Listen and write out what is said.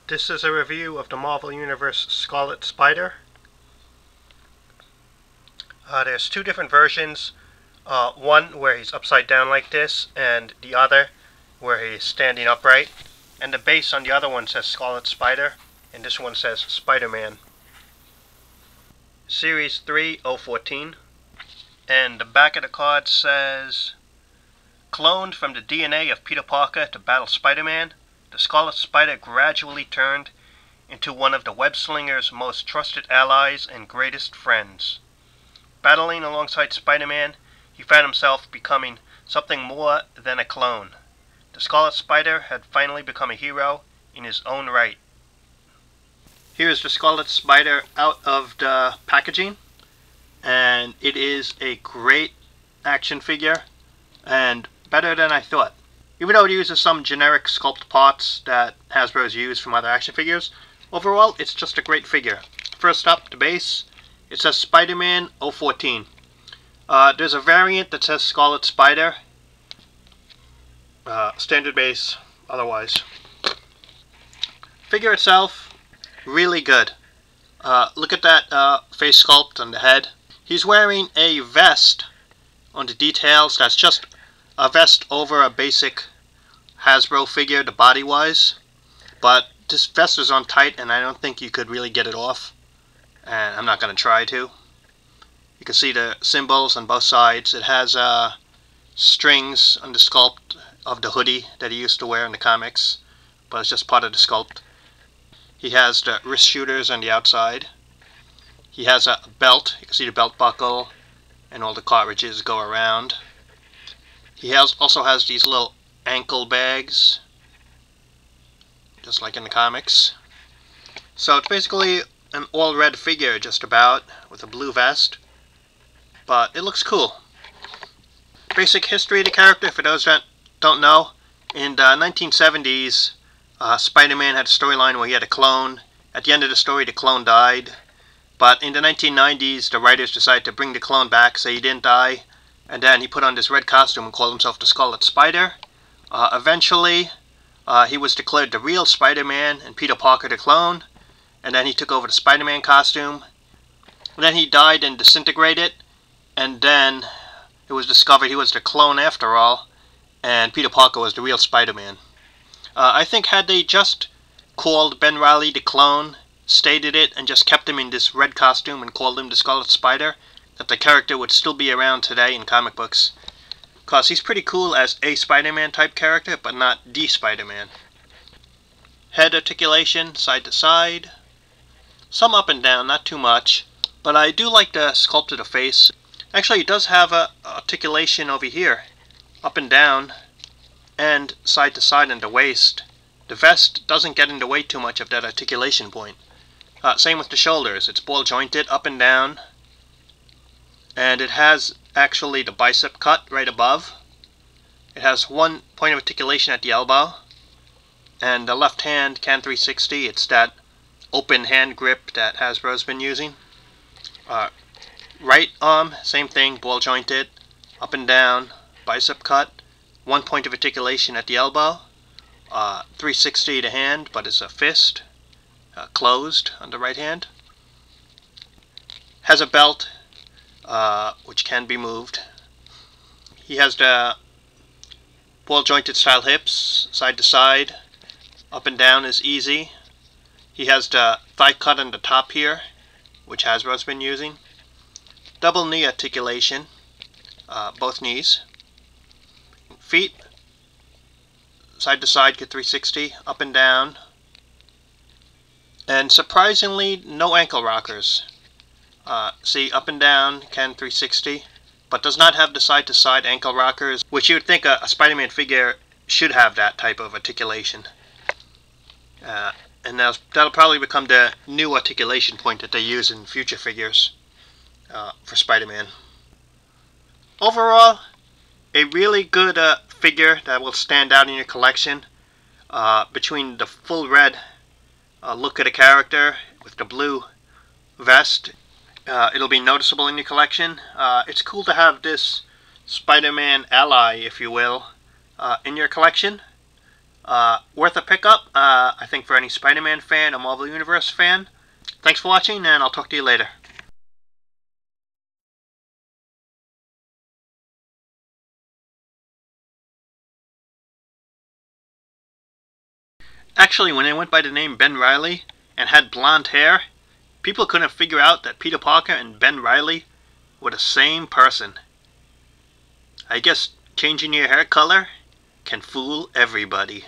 This is a review of the Marvel Universe Scarlet Spider. There's two different versions. One where he's upside down like this, and the other where he's standing upright. And the base on the other one says Scarlet Spider, and this one says Spider-Man. Series 3014. And the back of the card says, cloned from the DNA of Peter Parker to battle Spider-Man, the Scarlet Spider gradually turned into one of the web-slinger's most trusted allies and greatest friends. Battling alongside Spider-Man, he found himself becoming something more than a clone. The Scarlet Spider had finally become a hero in his own right. Here is the Scarlet Spider out of the packaging, and it is a great action figure, and better than I thought. Even though it uses some generic sculpt parts that Hasbro's used from other action figures, overall it's just a great figure. First up, the base. It says Spider-Man 014. There's a variant that says Scarlet Spider. Standard base, otherwise. Figure itself, really good. Look at that face sculpt on the head. He's wearing a vest on the details that's just a vest over a basic Hasbro figure, the body-wise. But this vest is on tight, and I don't think you could really get it off. And I'm not going to try to. You can see the symbols on both sides. It has strings on the sculpt of the hoodie that he used to wear in the comics, but it's just part of the sculpt. He has the wrist shooters on the outside. He has a belt. You can see the belt buckle, and all the cartridges go around. He also has these little ankle bags, just like in the comics. So it's basically an all-red figure, just about, with a blue vest. But it looks cool. Basic history of the character, for those that don't know. In the 1970s, Spider-Man had a storyline where he had a clone. At the end of the story, the clone died. But in the 1990s, the writers decided to bring the clone back, so he didn't die. And then he put on this red costume and called himself the Scarlet Spider. Eventually, he was declared the real Spider-Man and Peter Parker the clone. And then he took over the Spider-Man costume. And then he died and disintegrated. And then it was discovered he was the clone after all. And Peter Parker was the real Spider-Man. I think had they just called Ben Reilly the clone, stated it, and just kept him in this red costume and called him the Scarlet Spider, that the character would still be around today in comic books. Because he's pretty cool as a Spider-Man type character, but not the Spider-Man. Head articulation, side to side. Some up and down, not too much. But I do like the sculpt of the face. Actually, it does have a articulation over here. Up and down, and side to side in the waist. The vest doesn't get in the way too much of that articulation point. Same with the shoulders. It's ball jointed up and down. And it has actually the bicep cut right above. It has one point of articulation at the elbow. And the left hand can 360. It's that open hand grip that Hasbro's been using. Right arm, same thing, ball jointed, up and down, bicep cut. One point of articulation at the elbow. 360 the hand, but it's a fist. Closed on the right hand. Has a belt, which can be moved. He has the ball jointed style hips, side to side. Up and down is easy. He has the thigh cut on the top here, which Hasbro's been using. Double knee articulation, both knees. Feet, side to side, get 360, up and down. And surprisingly, no ankle rockers. See, up and down, can 360, but does not have the side to side ankle rockers, which you would think a Spider-Man figure should have that type of articulation. And that'll probably become the new articulation point that they use in future figures for Spider-Man. Overall, a really good figure that will stand out in your collection. Between the full red look at the character with the blue vest, it'll be noticeable in your collection. It's cool to have this Spider-Man ally, if you will, in your collection. Worth a pickup, I think, for any Spider-Man fan or Marvel Universe fan. Thanks for watching, and I'll talk to you later. Actually, when they went by the name Ben Reilly and had blonde hair, people couldn't figure out that Peter Parker and Ben Reilly were the same person. I guess changing your hair color can fool everybody.